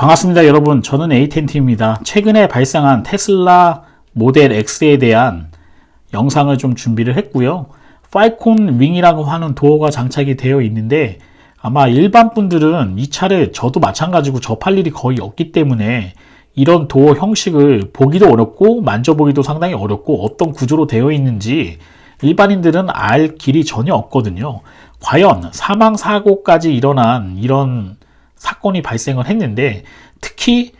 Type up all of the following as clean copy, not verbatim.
반갑습니다 여러분. 저는 에이텐티입니다. 최근에 발생한 테슬라 모델 X에 대한 영상을 좀 준비를 했고요. 팔콘 윙이라고 하는 도어가 장착이 되어 있는데 아마 일반 분들은 이 차를 저도 마찬가지고 접할 일이 거의 없기 때문에 이런 도어 형식을 보기도 어렵고 만져보기도 상당히 어렵고 어떤 구조로 되어 있는지 일반인들은 알 길이 전혀 없거든요. 과연 사망사고까지 일어난 이런 사건이 발생을 했는데 특히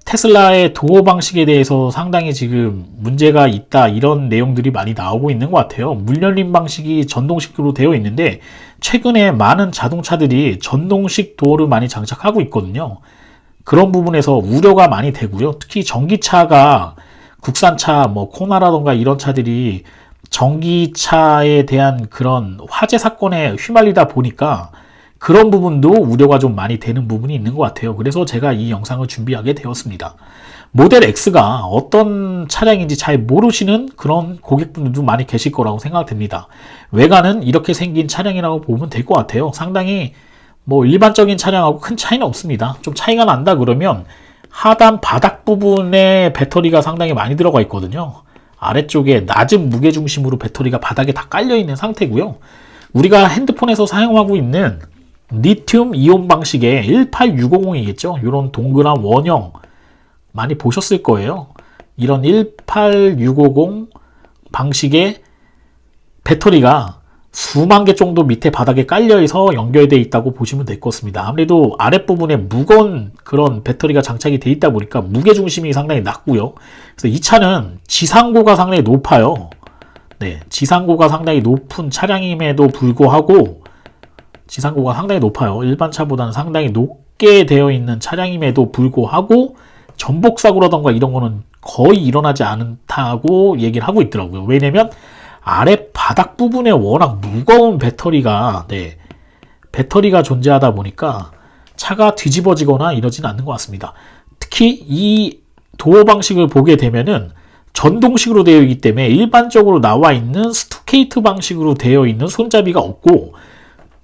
테슬라의 도어 방식에 대해서 상당히 지금 문제가 있다 이런 내용들이 많이 나오고 있는 것 같아요. 문 열림 방식이 전동식으로 되어 있는데 최근에 많은 자동차들이 전동식 도어를 많이 장착하고 있거든요. 그런 부분에서 우려가 많이 되고요. 특히 전기차가 국산차 코나라던가 이런 차들이 전기차에 대한 그런 화재 사건에 휘말리다 보니까 그런 부분도 우려가 좀 많이 되는 부분이 있는 것 같아요. 그래서 제가 이 영상을 준비하게 되었습니다. 모델 X가 어떤 차량인지 잘 모르시는 그런 고객분들도 많이 계실 거라고 생각됩니다. 외관은 이렇게 생긴 차량이라고 보면 될 것 같아요. 상당히 일반적인 차량하고 큰 차이는 없습니다. 좀 차이가 난다 그러면 하단 바닥 부분에 배터리가 상당히 많이 들어가 있거든요. 아래쪽에 낮은 무게중심으로 배터리가 바닥에 다 깔려있는 상태고요. 우리가 핸드폰에서 사용하고 있는 리튬 이온 방식의 18650이겠죠. 이런 동그란 원형 많이 보셨을 거예요. 이런 18650 방식의 배터리가 수만 개 정도 밑에 바닥에 깔려서 연결되어 있다고 보시면 될 것 같습니다. 아무래도 아랫부분에 무거운 그런 배터리가 장착이 되어 있다 보니까 무게중심이 상당히 낮고요. 그래서 이 차는 지상고가 상당히 높아요. 네, 지상고가 상당히 높은 차량임에도 불구하고 지상고가 상당히 높아요. 일반 차보다는 상당히 높게 되어 있는 차량임에도 불구하고 전복사고라던가 이런 거는 거의 일어나지 않다고 얘기를 하고 있더라고요. 왜냐면 아래 바닥 부분에 워낙 무거운 배터리가 존재하다 보니까 차가 뒤집어지거나 이러지는 않는 것 같습니다. 특히 이 도어 방식을 보게 되면은 전동식으로 되어 있기 때문에 일반적으로 나와 있는 스투케이트 방식으로 되어 있는 손잡이가 없고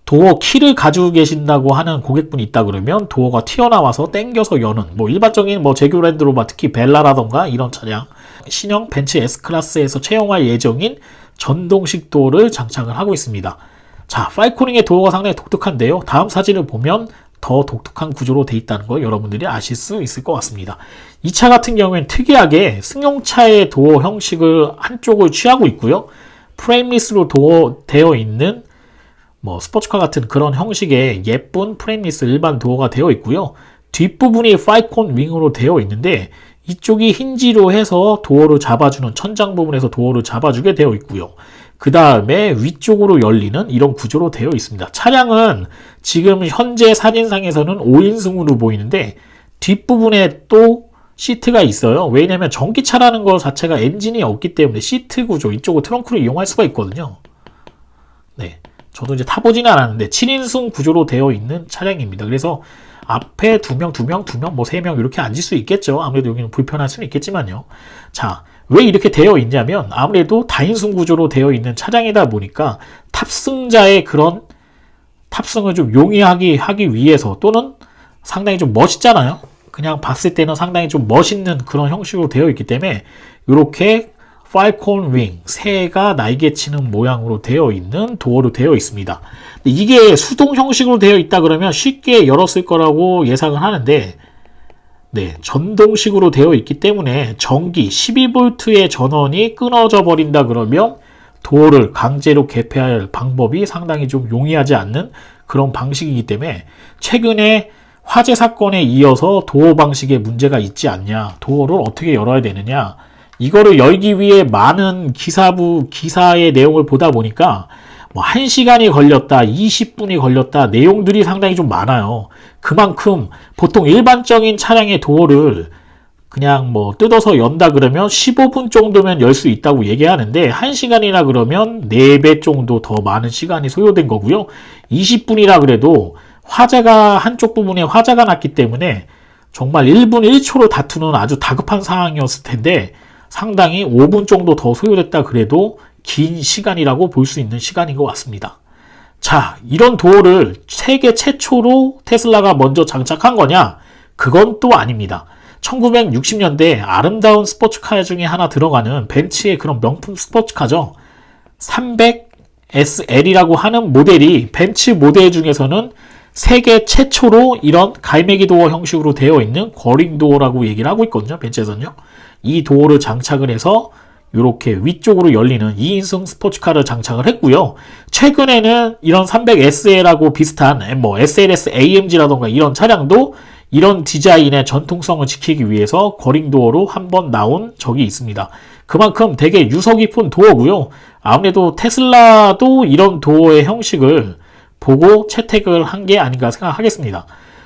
도어 키를 가지고 계신다고 하는 고객분이 있다 그러면 도어가 튀어나와서 당겨서 여는 일반적인 제규 랜드로버 특히 벨라라던가 이런 차량 신형 벤츠 S클래스에서 채용할 예정인 전동식 도어를 장착을 하고 있습니다. 자, 팔코닝의 도어가 상당히 독특한데요. 다음 사진을 보면 더 독특한 구조로 되어 있다는 걸 여러분들이 아실 수 있을 것 같습니다. 이 차 같은 경우에는 특이하게 승용차의 도어 형식을 한쪽을 취하고 있고요. 프레임리스로 되어 있는 스포츠카 같은 그런 형식의 예쁜 프레임리스 일반 도어가 되어 있고요. 뒷부분이 팔콘 윙으로 되어 있는데 이쪽이 힌지로 해서 도어를 잡아주는 천장 부분에서 도어를 잡아주게 되어 있고요. 그 다음에 위쪽으로 열리는 이런 구조로 되어 있습니다. 차량은 지금 현재 사진상에서는 5인승으로 보이는데 뒷부분에 또 시트가 있어요. 왜냐하면 전기차라는 것 자체가 엔진이 없기 때문에 시트 구조 이쪽을 트렁크로 이용할 수가 있거든요. 네, 저도 이제 타보지는 않았는데 7인승 구조로 되어 있는 차량입니다. 그래서 앞에 2명, 3명 이렇게 앉을 수 있겠죠. 아무래도 여기는 불편할 수는 있겠지만요. 자, 왜 이렇게 되어 있냐면 아무래도 다인승 구조로 되어 있는 차량이다 보니까 탑승자의 그런 탑승을 좀 용이하게 하기 위해서 또는 상당히 좀 멋있잖아요. 그냥 봤을 때는 상당히 좀 멋있는 그런 형식으로 되어 있기 때문에 이렇게 팔콘 윙, 새가 날개치는 모양으로 되어 있는 도어로 되어 있습니다. 이게 수동 형식으로 되어 있다 그러면 쉽게 열었을 거라고 예상을 하는데 전동식으로 되어 있기 때문에 전기 12V의 전원이 끊어져 버린다 그러면 도어를 강제로 개폐할 방법이 상당히 좀 용이하지 않는 그런 방식이기 때문에 최근에 화재 사건에 이어서 도어 방식에 문제가 있지 않냐, 도어를 어떻게 열어야 되느냐, 이거를 열기 위해 많은 기사의 내용을 보다 보니까 1시간이 걸렸다, 20분이 걸렸다, 내용들이 상당히 좀 많아요. 그만큼 보통 일반적인 차량의 도어를 그냥 뜯어서 연다 그러면 15분 정도면 열 수 있다고 얘기하는데 1시간이나 그러면 4배 정도 더 많은 시간이 소요된 거고요. 20분이라 그래도 한쪽 부분에 화재가 났기 때문에 정말 1분 1초로 다투는 아주 다급한 상황이었을 텐데 상당히 5분 정도 더 소요됐다 그래도 긴 시간이라고 볼 수 있는 시간인 것 같습니다. 자, 이런 도어를 세계 최초로 테슬라가 먼저 장착한 거냐? 그건 또 아닙니다. 1960년대 아름다운 스포츠카 중에 하나 들어가는 벤츠의 그런 명품 스포츠카죠. 300SL이라고 하는 모델이 벤츠 모델 중에서는 세계 최초로 이런 갈매기 도어 형식으로 되어 있는 거링 도어라고 얘기를 하고 있거든요. 벤츠에서는요. 이 도어를 장착을 해서 이렇게 위쪽으로 열리는 2인승 스포츠카를 장착을 했고요. 최근에는 이런 300SL하고 비슷한 뭐 SLS AMG라던가 이런 차량도 이런 디자인의 전통성을 지키기 위해서 거링도어로 한번 나온 적이 있습니다. 그만큼 되게 유서 깊은 도어고요. 아무래도 테슬라도 이런 도어의 형식을 보고 채택을 한 게 아닌가 생각하겠습니다.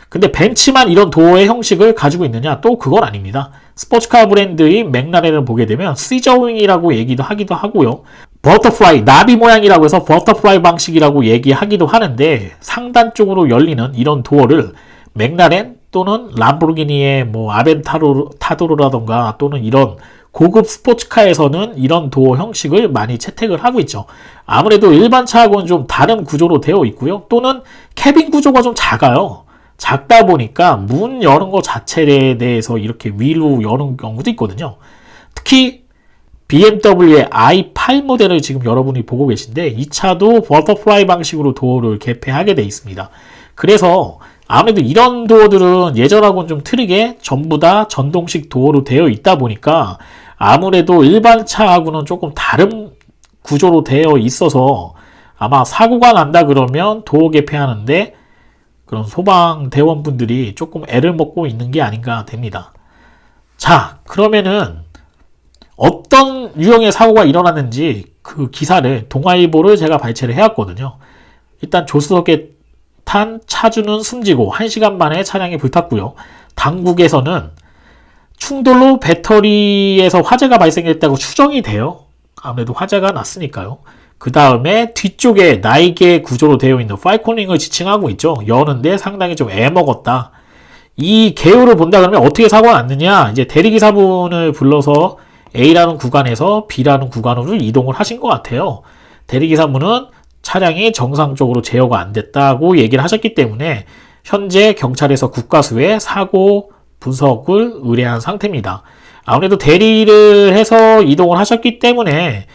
근데 벤츠만 이런 도어의 형식을 가지고 있느냐? 또 그건 아닙니다. 스포츠카 브랜드인 맥라렌을 보게 되면 시저윙이라고 얘기도 하기도 하고요. 버터플라이, 나비 모양이라고 해서 버터플라이 방식이라고 얘기하기도 하는데 상단 쪽으로 열리는 이런 도어를 맥라렌 또는 람보르기니의 뭐 아벤타도르라던가 또는 이런 고급 스포츠카에서는 이런 도어 형식을 많이 채택을 하고 있죠. 아무래도 일반 차하고는 좀 다른 구조로 되어 있고요. 또는 캐빈 구조가 좀 작아요. 작다 보니까 문 여는 것 자체에 대해서 이렇게 위로 여는 경우도 있거든요. 특히 BMW의 i8 모델을 지금 여러분이 보고 계신데 이 차도 버터플라이 방식으로 도어를 개폐하게 되어 있습니다. 그래서 아무래도 이런 도어들은 예전하고는 좀 틀리게 전부 다 전동식 도어로 되어 있다 보니까 아무래도 일반 차하고는 조금 다른 구조로 되어 있어서 아마 사고가 난다 그러면 도어 개폐하는데 그런 소방대원분들이 조금 애를 먹고 있는 게 아닌가 됩니다. 자, 그러면은 어떤 유형의 사고가 일어났는지 그 기사를 동아일보를 제가 발췌를 해왔거든요. 일단 조수석에 탄 차주는 숨지고 1시간 만에 차량이 불탔고요. 당국에서는 충돌로 배터리에서 화재가 발생했다고 추정이 돼요. 아무래도 화재가 났으니까요. 그 다음에 뒤쪽에 날개 구조로 되어 있는 팔코닝을 지칭하고 있죠. 여는데 상당히 좀 애먹었다. 이 개요를 본다 그러면 어떻게 사고가 났느냐? 이제 대리기사분을 불러서 A라는 구간에서 B라는 구간으로 이동을 하신 것 같아요. 대리기사분은 차량이 정상적으로 제어가 안 됐다고 얘기를 하셨기 때문에 현재 경찰에서 국과수에 사고 분석을 의뢰한 상태입니다. 아무래도 대리를 해서 이동을 하셨기 때문에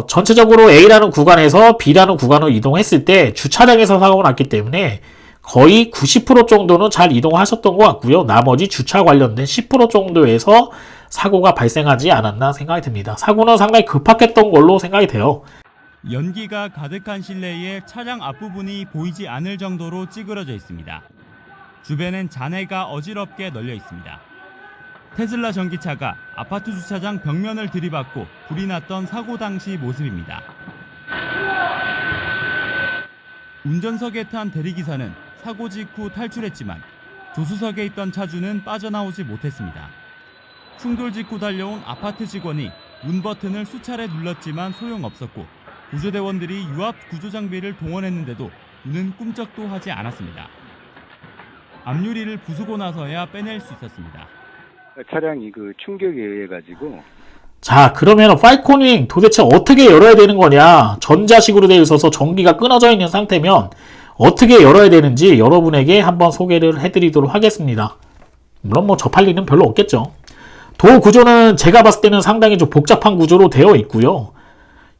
전체적으로 A라는 구간에서 B라는 구간으로 이동했을 때 주차장에서 사고가 났기 때문에 거의 90% 정도는 잘 이동하셨던 것 같고요. 나머지 주차 관련된 10% 정도에서 사고가 발생하지 않았나 생각이 듭니다. 사고는 상당히 급박했던 걸로 생각이 돼요. 연기가 가득한 실내에 차량 앞부분이 보이지 않을 정도로 찌그러져 있습니다. 주변엔 잔해가 어지럽게 널려 있습니다. 테슬라 전기차가 아파트 주차장 벽면을 들이받고 불이 났던 사고 당시 모습입니다. 운전석에 탄 대리기사는 사고 직후 탈출했지만 조수석에 있던 차주는 빠져나오지 못했습니다. 충돌 직후 달려온 아파트 직원이 문 버튼을 수차례 눌렀지만 소용없었고 구조대원들이 유압 구조장비를 동원했는데도 문은 꿈쩍도 하지 않았습니다. 앞유리를 부수고 나서야 빼낼 수 있었습니다. 차량이 그 충격에 의해 가지고. 자, 그러면 팔코닝 도대체 어떻게 열어야 되는 거냐? 전자식으로 되어 있어서 전기가 끊어져 있는 상태면 어떻게 열어야 되는지 여러분에게 한번 소개를 해드리도록 하겠습니다. 물론 뭐 접할 일은 별로 없겠죠. 도어 구조는 제가 봤을 때는 상당히 좀 복잡한 구조로 되어 있고요.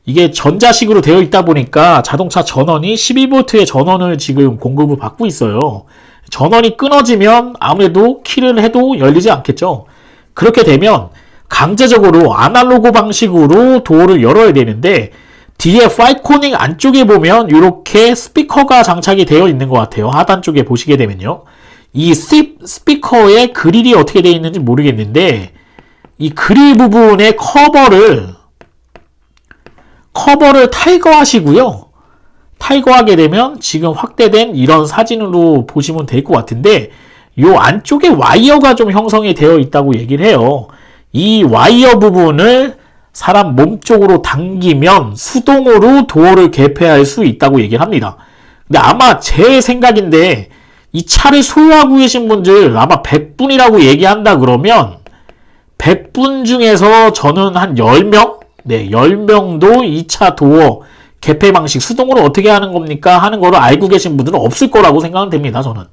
이게 전자식으로 되어 있다 보니까 자동차 전원이 12V의 전원을 지금 공급을 받고 있어요. 전원이 끊어지면 아무래도 키를 해도 열리지 않겠죠. 그렇게 되면 강제적으로 아날로그 방식으로 도어를 열어야 되는데 뒤에 팔코닝 안쪽에 보면 이렇게 스피커가 장착이 되어 있는 것 같아요. 하단 쪽에 보시게 되면요. 이 스피커의 그릴이 어떻게 되어 있는지 모르겠는데 이 그릴 부분의 커버를 탈거하시고요. 탈거하게 되면 지금 확대된 이런 사진으로 보시면 될 것 같은데 이 안쪽에 와이어가 좀 형성이 되어 있다고 얘기를 해요. 이 와이어 부분을 사람 몸쪽으로 당기면 수동으로 도어를 개폐할 수 있다고 얘기를 합니다. 근데 아마 제 생각인데 이 차를 소유하고 계신 분들 아마 100분이라고 얘기한다 그러면 100분 중에서 저는 한 10명? 네, 10명도 이 차 도어 개폐 방식 수동으로 어떻게 하는 겁니까? 하는 거를 알고 계신 분들은 없을 거라고 생각은 됩니다, 저는.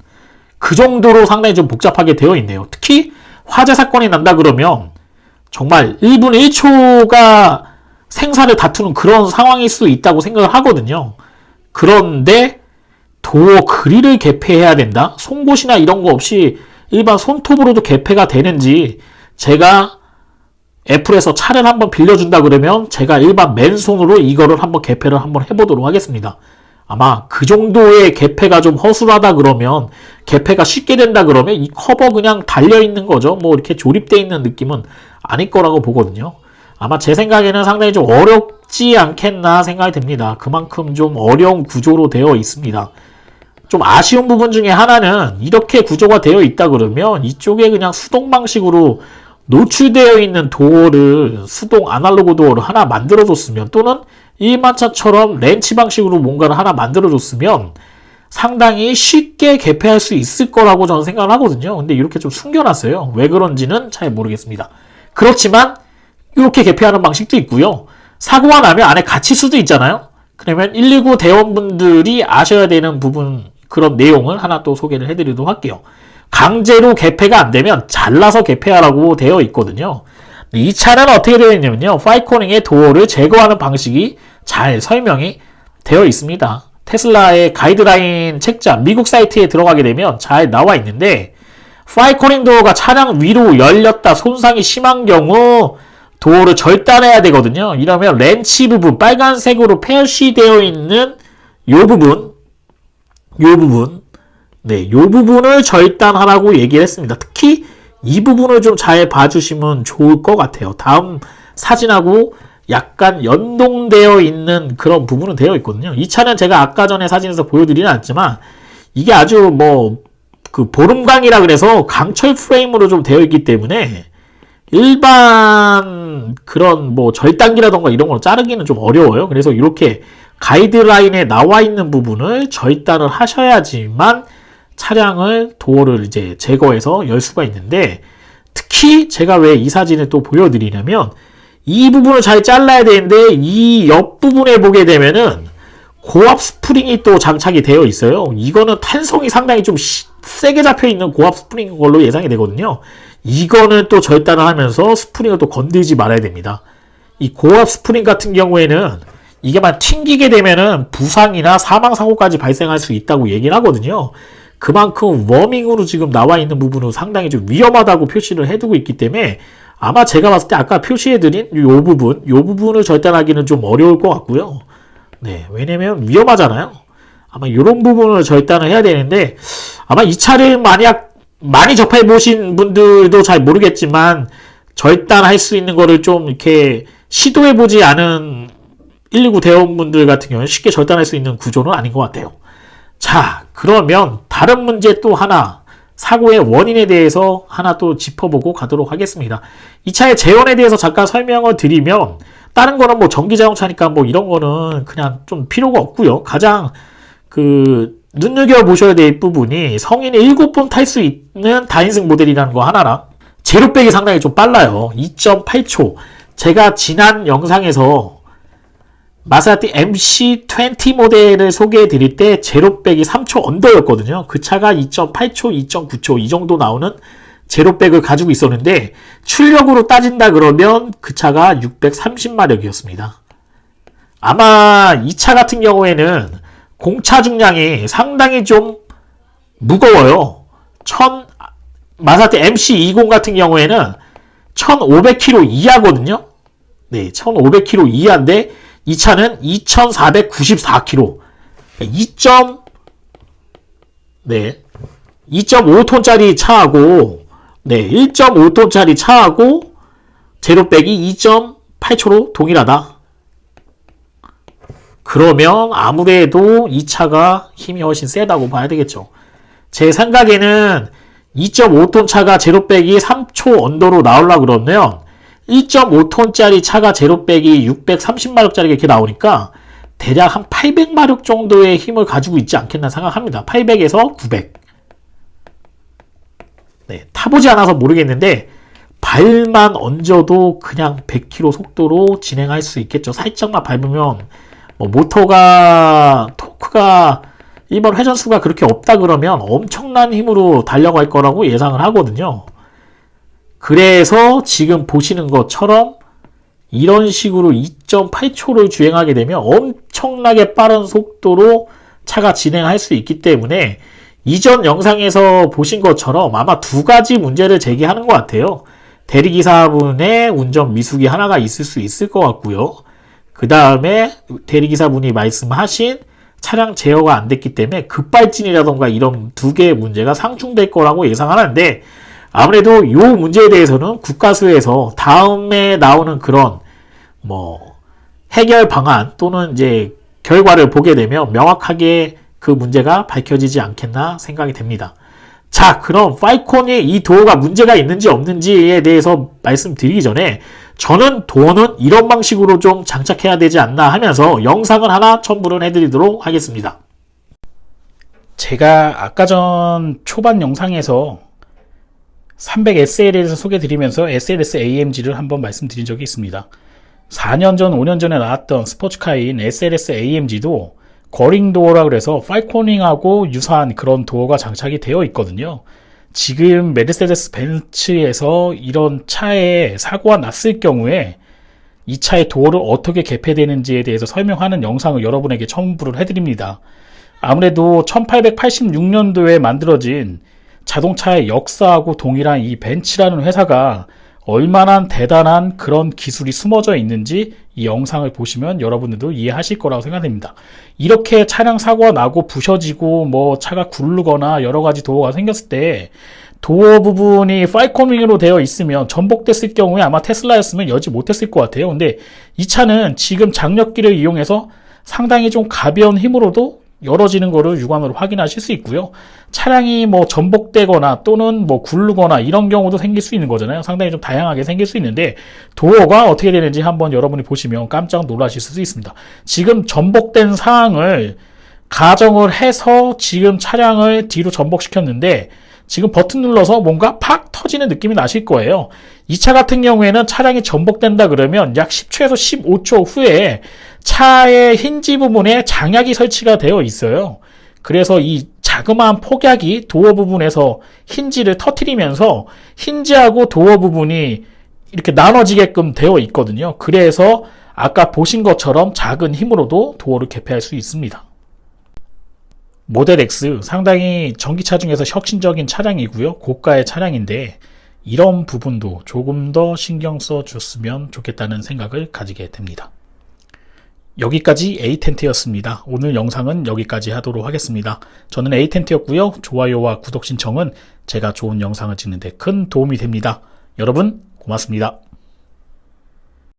그 정도로 상당히 좀 복잡하게 되어 있네요. 특히 화재 사건이 난다 그러면 정말 1분 1초가 생사를 다투는 그런 상황일 수 있다고 생각을 하거든요. 그런데 도어 그릴을 개폐해야 된다? 송곳이나 이런 거 없이 일반 손톱으로도 개폐가 되는지, 제가 애플에서 차를 한번 빌려준다 그러면 제가 일반 맨손으로 이거를 한번 개폐를 한번 해보도록 하겠습니다. 아마 그 정도의 개폐가 좀 허술하다 그러면, 개폐가 쉽게 된다 그러면 이 커버 그냥 달려있는 거죠. 뭐 이렇게 조립되어 있는 느낌은 아닐 거라고 보거든요. 아마 제 생각에는 상당히 좀 어렵지 않겠나 생각이 됩니다. 그만큼 좀 어려운 구조로 되어 있습니다. 좀 아쉬운 부분 중에 하나는, 이렇게 구조가 되어 있다 그러면 이쪽에 그냥 수동 방식으로 노출되어 있는 도어를, 수동 아날로그 도어를 하나 만들어줬으면, 또는 일반차처럼 렌치 방식으로 뭔가를 하나 만들어줬으면 상당히 쉽게 개폐할 수 있을 거라고 저는 생각을 하거든요. 근데 이렇게 좀 숨겨놨어요. 왜 그런지는 잘 모르겠습니다. 그렇지만 이렇게 개폐하는 방식도 있고요. 사고가 나면 안에 갇힐 수도 있잖아요. 그러면 119 대원분들이 아셔야 되는 부분, 그런 내용을 하나 또 소개를 해드리도록 할게요. 강제로 개폐가 안 되면 잘라서 개폐하라고 되어 있거든요. 이 차는 어떻게 되어 있냐면요, 파이코닝의 도어를 제거하는 방식이 잘 설명이 되어 있습니다. 테슬라의 가이드라인 책자, 미국 사이트에 들어가게 되면 잘 나와 있는데, 파이코닝 도어가 차량 위로 열렸다 손상이 심한 경우 도어를 절단해야 되거든요. 이러면 렌치 부분, 빨간색으로 표시되어 있는 요 부분, 네, 요 부분을 절단하라고 얘기를 했습니다. 특히 이 부분을 좀 잘 봐주시면 좋을 것 같아요. 다음 사진하고 약간 연동되어 있는 그런 부분은 되어 있거든요. 이 차는 제가 아까 전에 사진에서 보여드리진 않았지만, 이게 아주 그 보름강이라 그래서 강철 프레임으로 좀 되어 있기 때문에 일반 그런 절단기라던가 이런 걸 자르기는 좀 어려워요. 그래서 이렇게 가이드라인에 나와 있는 부분을 절단을 하셔야지만 차량을, 도어를 이제 제거해서 열 수가 있는데, 특히 제가 왜 이 사진을 또 보여드리냐면, 이 부분을 잘 잘라야 되는데 이 옆부분에 보게 되면은 고압 스프링이 또 장착이 되어 있어요. 이거는 탄성이 상당히 좀 세게 잡혀있는 고압 스프링인 걸로 예상이 되거든요. 이거는 또 절단을 하면서 스프링을 또 건들지 말아야 됩니다. 이 고압 스프링 같은 경우에는 이게만 튕기게 되면은 부상이나 사망사고까지 발생할 수 있다고 얘기를 하거든요. 그만큼 워밍으로 지금 나와 있는 부분은 상당히 좀 위험하다고 표시를 해두고 있기 때문에, 아마 제가 봤을 때 아까 표시해드린 요 부분을 절단하기는 좀 어려울 것 같고요. 네, 왜냐면 위험하잖아요. 아마 이런 부분을 절단을 해야 되는데, 아마 이 차를 만약 많이 접해보신 분들도 잘 모르겠지만, 절단할 수 있는 거를 좀 이렇게 시도해보지 않은 119 대원분들 같은 경우는 쉽게 절단할 수 있는 구조는 아닌 것 같아요. 자, 그러면 다른 문제 또 하나, 사고의 원인에 대해서 하나 또 짚어보고 가도록 하겠습니다. 이 차의 재원에 대해서 잠깐 설명을 드리면, 다른 거는 전기자동차니까 이런 거는 그냥 좀 필요가 없고요. 가장 눈여겨보셔야 될 부분이, 성인이 7번 탈 수 있는 다인승 모델이라는 거 하나랑, 제로백이 상당히 좀 빨라요. 2.8초. 제가 지난 영상에서 마세라티 MC20 모델을 소개해 드릴 때 제로백이 3초 언더였거든요. 그 차가 2.8초, 2.9초 이 정도 나오는 제로백을 가지고 있었는데, 출력으로 따진다 그러면 그 차가 630마력이었습니다. 아마 이 차 같은 경우에는 공차 중량이 상당히 좀 무거워요. 마세라티 MC20 같은 경우에는 1500kg 이하거든요. 네, 1500kg 이하인데 이 차는 2494kg. 2.5톤짜리 차하고, 1.5톤짜리 차하고 제로백이 2.8초로 동일하다. 그러면 아무래도 이 차가 힘이 훨씬 세다고 봐야 되겠죠. 제 생각에는 2.5톤 차가 제로백이 3초 언더로 나오려고 그러면 1.5톤짜리 차가 제로백이 630마력짜리가 이렇게 나오니까 대략 한 800마력 정도의 힘을 가지고 있지 않겠나 생각합니다. 800에서 900. 네, 타보지 않아서 모르겠는데 발만 얹어도 그냥 100km 속도로 진행할 수 있겠죠. 살짝만 밟으면 모터가 토크가 이번 회전수가 그렇게 없다 그러면 엄청난 힘으로 달려갈 거라고 예상을 하거든요. 그래서 지금 보시는 것처럼 이런 식으로 2.8초를 주행하게 되면 엄청나게 빠른 속도로 차가 진행할 수 있기 때문에 이전 영상에서 보신 것처럼 아마 두 가지 문제를 제기하는 것 같아요. 대리기사분의 운전 미숙이 하나가 있을 수 있을 것 같고요. 그 다음에 대리기사분이 말씀하신 차량 제어가 안 됐기 때문에 급발진이라던가 이런 두 개의 문제가 상충될 거라고 예상하는데, 아무래도 이 문제에 대해서는 국가수에서 다음에 나오는 그런 해결 방안 또는 이제 결과를 보게 되면 명확하게 그 문제가 밝혀지지 않겠나 생각이 됩니다. 자, 그럼 파이콘의 이 도어가 문제가 있는지 없는지에 대해서 말씀드리기 전에 저는 도어는 이런 방식으로 좀 장착해야 되지 않나 하면서 영상을 하나 첨부를 해드리도록 하겠습니다. 제가 아까 전 초반 영상에서 300SL에 대해서 소개드리면서 SLS AMG를 한번 말씀드린 적이 있습니다. 4년 전, 5년 전에 나왔던 스포츠카인 SLS AMG도 거링 도어라 그래서 팔코닝하고 유사한 그런 도어가 장착이 되어 있거든요. 지금 메르세데스 벤츠에서 이런 차에 사고가 났을 경우에 이 차의 도어를 어떻게 개폐되는지에 대해서 설명하는 영상을 여러분에게 첨부를 해드립니다. 아무래도 1886년도에 만들어진 자동차의 역사하고 동일한 이 벤츠라는 회사가 얼마나 대단한 그런 기술이 숨어져 있는지 이 영상을 보시면 여러분들도 이해하실 거라고 생각됩니다. 이렇게 차량 사고가 나고 부셔지고 차가 굴르거나 여러 가지 도어가 생겼을 때 도어 부분이 파이코닝으로 되어 있으면 전복됐을 경우에 아마 테슬라였으면 열지 못했을 것 같아요. 근데 이 차는 지금 장력기를 이용해서 상당히 좀 가벼운 힘으로도 열어지는 거를 육안으로 확인하실 수 있고요. 차량이 전복되거나 또는 굴르거나 이런 경우도 생길 수 있는 거잖아요. 상당히 좀 다양하게 생길 수 있는데 도어가 어떻게 되는지 한번 여러분이 보시면 깜짝 놀라실 수도 있습니다. 지금 전복된 상황을 가정을 해서 지금 차량을 뒤로 전복시켰는데 지금 버튼 눌러서 뭔가 팍 터지는 느낌이 나실 거예요. 이 차 같은 경우에는 차량이 전복된다 그러면 약 10초에서 15초 후에 차의 힌지 부분에 장약이 설치가 되어 있어요. 그래서 이 자그마한 폭약이 도어 부분에서 힌지를 터뜨리면서 힌지하고 도어 부분이 이렇게 나눠지게끔 되어 있거든요. 그래서 아까 보신 것처럼 작은 힘으로도 도어를 개폐할 수 있습니다. 모델 X 상당히 전기차 중에서 혁신적인 차량이고요. 고가의 차량인데 이런 부분도 조금 더 신경 써줬으면 좋겠다는 생각을 가지게 됩니다. 여기까지 에이텐트였습니다. 오늘 영상은 여기까지 하도록 하겠습니다. 저는 에이텐트였고요. 좋아요와 구독 신청은 제가 좋은 영상을 찍는 데 큰 도움이 됩니다. 여러분 고맙습니다.